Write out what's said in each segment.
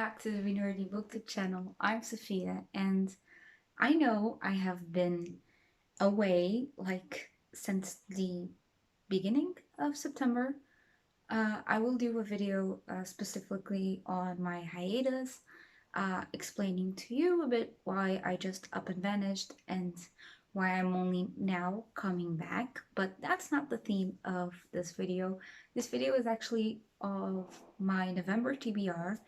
back to the Be Nerdy BookTube channel. I'm Sophia, and I know I have been away since the beginning of September. I will do a video specifically on my hiatus, explaining to you a bit why I just up and vanished and why I'm only now coming back. But that's not the theme of this video. This video is actually of my November TBR.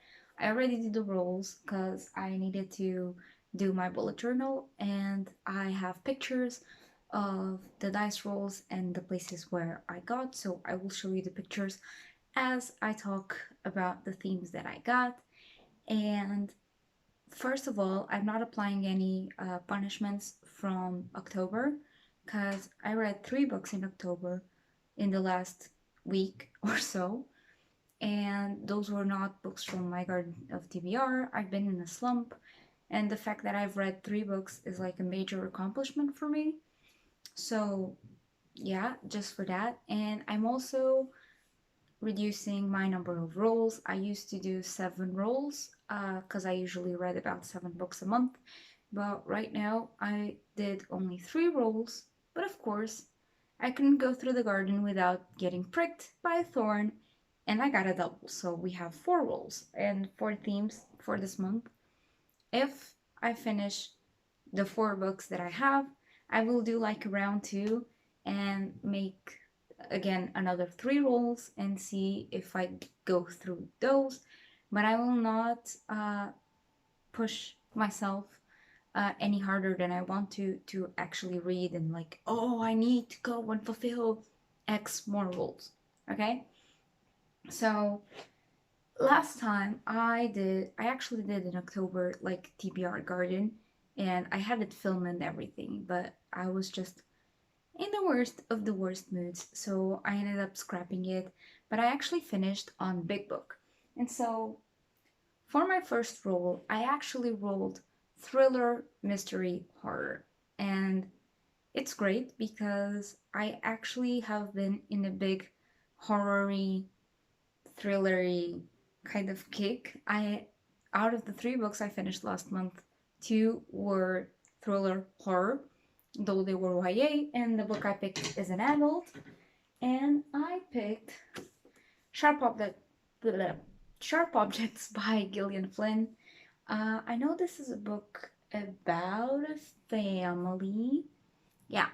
I already did the rolls because I needed to do my bullet journal, and I have pictures of the dice rolls and the places where I got, so I will show you the pictures as I talk about the themes that I got. And first of all, I'm not applying any punishments from October because I read 3 books in October in the last week or so, and those were not books from my garden of TBR. I've been in a slump, and the fact that I've read 3 books is like a major accomplishment for me. So, yeah, just for that. And I'm also reducing my number of rolls. I used to do 7 rolls because I usually read about 7 books a month, but right now I did only 3 rolls. But of course, I couldn't go through the garden without getting pricked by a thorn, and I got a double, so we have 4 rolls and 4 themes for this month. If I finish the 4 books that I have, I will do like a round 2 and make again another 3 rolls and see if I go through those. But I will not push myself any harder than I want to actually read and like, oh, I need to go and fulfill X more rolls. Okay? So last time I actually did in October like TBR Garden, and I had it filmed and everything, but I was just in the worst of the worst moods, so I ended up scrapping it. But I actually finished on Big Book. And so for my first roll, I actually rolled thriller, mystery, horror. And it's great because I actually have been in a big horror-y, thrillery kind of kick. I Out of the 3 books I finished last month, 2 were thriller horror, though they were YA, and the book I picked is an adult. And I picked Sharp Object, Sharp Objects by Gillian Flynn. I know this is a book about a family. Yeah,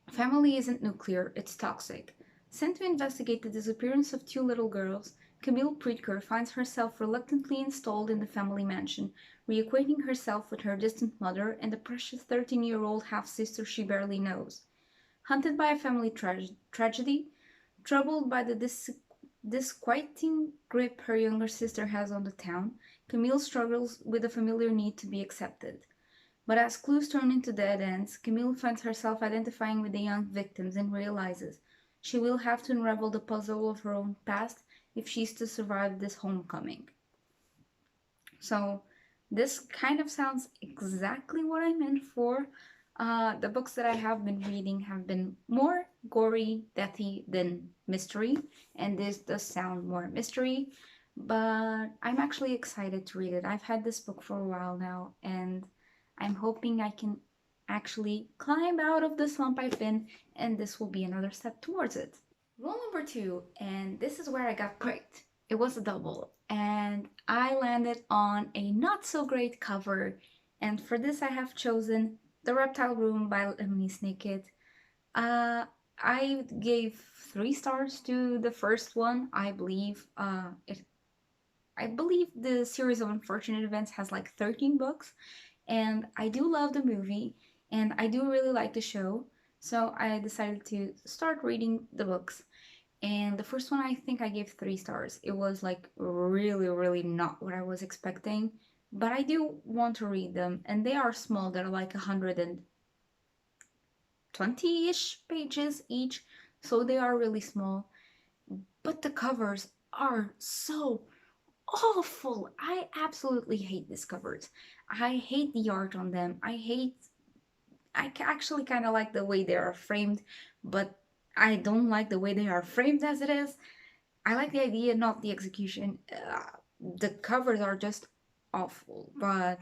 family isn't nuclear, it's toxic. Sent to investigate the disappearance of 2 little girls, Camille Prietker finds herself reluctantly installed in the family mansion, reacquainting herself with her distant mother and the precious 13-year-old half-sister she barely knows. Hunted by a family tragedy, troubled by the disquieting grip her younger sister has on the town, Camille struggles with a familiar need to be accepted. But as clues turn into dead ends, Camille finds herself identifying with the young victims and realizes she will have to unravel the puzzle of her own past if she's to survive this homecoming. So this kind of sounds exactly what I'm in for. The books that I have been reading have been more gory, deathy than mystery, and this does sound more mystery, but I'm actually excited to read it. I've had this book for a while now, and I'm hoping I can actually climb out of the slump I've been, and this will be another step towards it. Rule number 2, and this is where I got pricked. It was a double, and I landed on a not so great cover, and for this I have chosen The Reptile Room by Lemony Snicket. I gave 3 stars to the first one. I believe the series of unfortunate events has like 13 books, and I do love the movie, and I do really like the show, so I decided to start reading the books. And the first one, I think I gave 3 stars. It was like really, really not what I was expecting, but I do want to read them, and they are small. They're like 120-ish pages each, so they are really small. But the covers are so awful. I absolutely hate these covers. I hate the art on them. I actually kind of like the way they are framed, but I don't like the way they are framed as it is. I like the idea, not the execution. the covers are just awful. But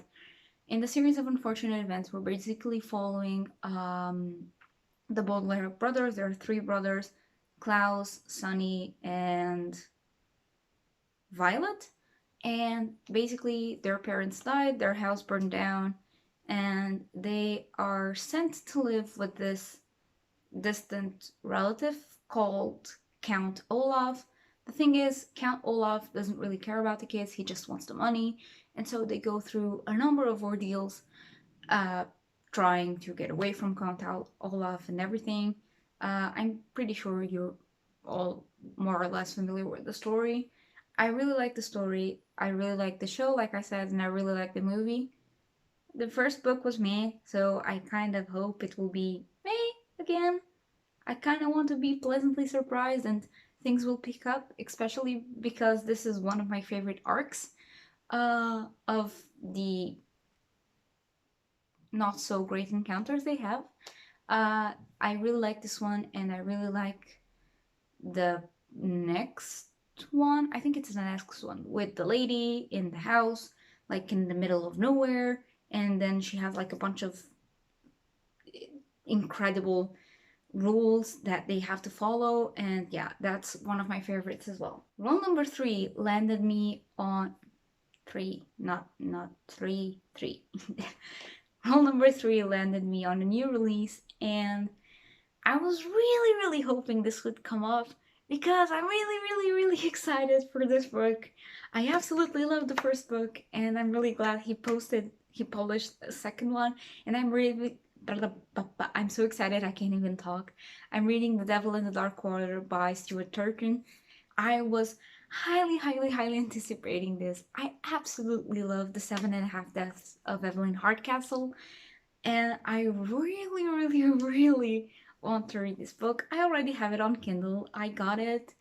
in the series of unfortunate events, we're basically following the Baudelaire brothers. There are three brothers: Klaus, Sonny, and Violet. And basically, their parents died, their house burned down, and they are sent to live with this distant relative called Count Olaf. The thing is, Count Olaf doesn't really care about the kids, he just wants the money. And so they go through a number of ordeals, uh, trying to get away from Count Olaf and everything. I'm pretty sure you're all more or less familiar with the story. I really like the story. I really like the show, like I said, and I really like the movie. The first book was meh, so I kind of hope it will be meh again. I kind of want to be pleasantly surprised and things will pick up, especially because this is one of my favorite arcs of the not so great encounters they have. I really like this one, and I really like the next one. I think it's the next one with the lady in the house, like in the middle of nowhere, and then she has like a bunch of incredible rules that they have to follow, and yeah, that's one of my favorites as well. Rule number three landed me on three, not three. Rule number three landed me on a new release, and I was really, really hoping this would come up because I'm really, really, really excited for this book. I absolutely love the first book, and I'm really glad he published a second one, and I'm so excited I can't even talk. I'm reading The Devil in the Dark Quarter by Stuart Turton. I was highly, highly, highly anticipating this. I absolutely love The Seven and a Half Deaths of Evelyn Hardcastle, and I really, really, really want to read this book. I already have it on Kindle. I got it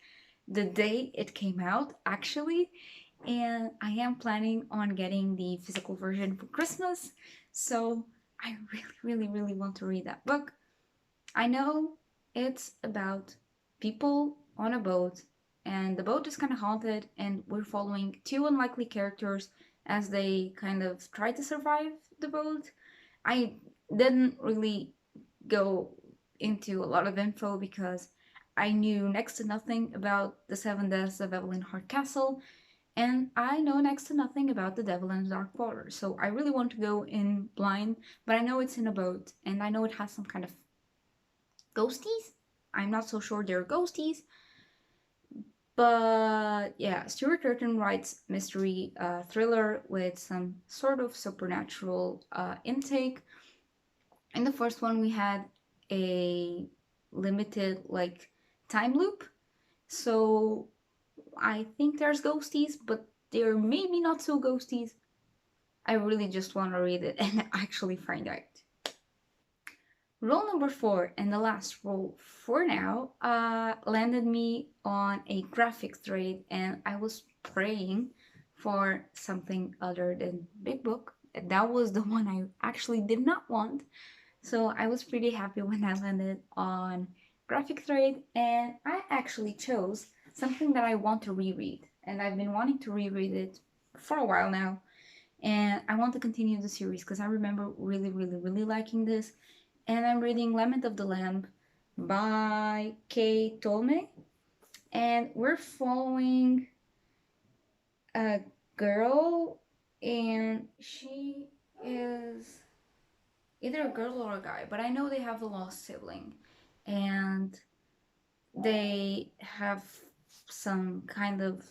the day it came out, actually, and I am planning on getting the physical version for Christmas. So I really, really, really want to read that book. I know it's about people on a boat, and the boat is kind of haunted, and we're following two unlikely characters as they kind of try to survive the boat. I didn't really go into a lot of info because I knew next to nothing about the Seven Deaths of Evelyn Hardcastle, and I know next to nothing about the Devil in the Dark Water. So I really want to go in blind, but I know it's in a boat, and I know it has some kind of ghosties. I'm not so sure they're ghosties, but yeah, Stuart Turton writes mystery thriller with some sort of supernatural intake. In the first one, we had a limited like time loop, so I think there's ghosties, but they're maybe not so ghosties. I really just want to read it and actually find out. Role number four, and the last role for now, landed me on a graphic trade, and I was praying for something other than Big Book. That was the one I actually did not want. So I was pretty happy when I landed on graphic trade, and I actually chose something that I want to reread. And I've been wanting to reread it for a while now, and I want to continue the series because I remember really, really, really liking this. And I'm reading Lament of the Lamb by Kay Tolme, and we're following a girl, and she is either a girl or a guy, but I know they have a lost sibling, and they have some kind of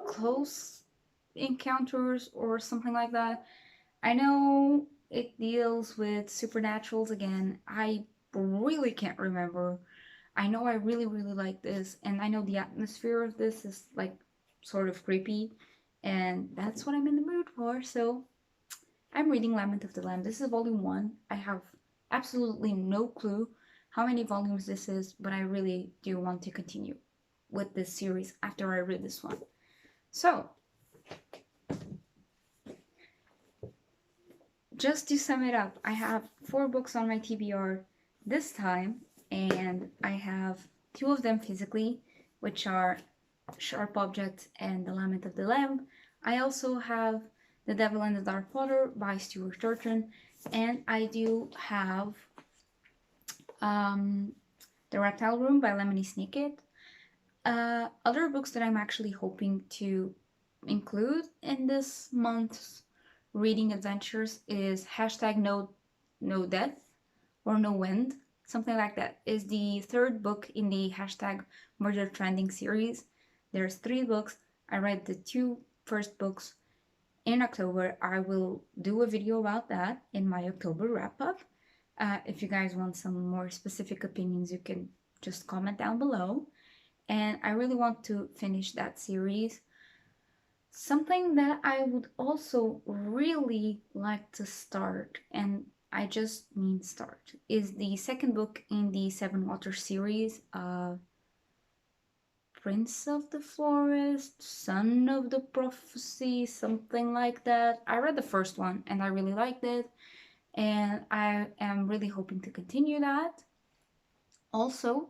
close encounters or something like that. I know it deals with supernaturals again. I really can't remember. I know I really, really like this, and I know the atmosphere of this is like sort of creepy, and that's what I'm in the mood for. So I'm reading Lament of the Lamb. This is volume one. I have absolutely no clue how many volumes this is, but I really do want to continue with this series after I read this one. So, just to sum it up, I have 4 books on my TBR this time, and I have 2 of them physically, which are Sharp Objects and The Lament of the Lamb. I also have The Devil and the Dark Water by Stuart Turton, and I do have um, The Reptile Room by Lemony Snicket. Other books that I'm actually hoping to include in this month's reading adventures is hashtag no death or no wind, something like that. Is the third book in the hashtag murder trending series. There's three books. I read the two first books in October. I will do a video about that in my October wrap up. If you guys want some more specific opinions, you can just comment down below. And I really want to finish that series. Something that I would also really like to start, and I just mean start, is the second book in the Seven Waters series, Prince of the Forest, Son of the Prophecy, something like that. I read the first one and I really liked it, and I am really hoping to continue that. Also,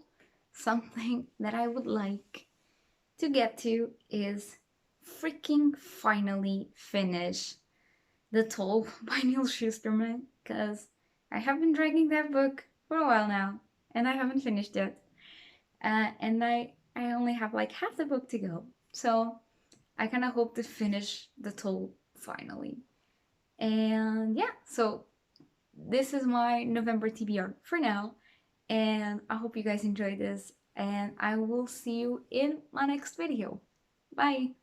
something that I would like to get to is freaking finally finish The Toll by Neil Schusterman, because I have been dragging that book for a while now and I haven't finished it. And I only have like half the book to go. So I kind of hope to finish The Toll finally. And yeah, so this is my November TBR for now. And I hope you guys enjoyed this. And I will see you in my next video. Bye!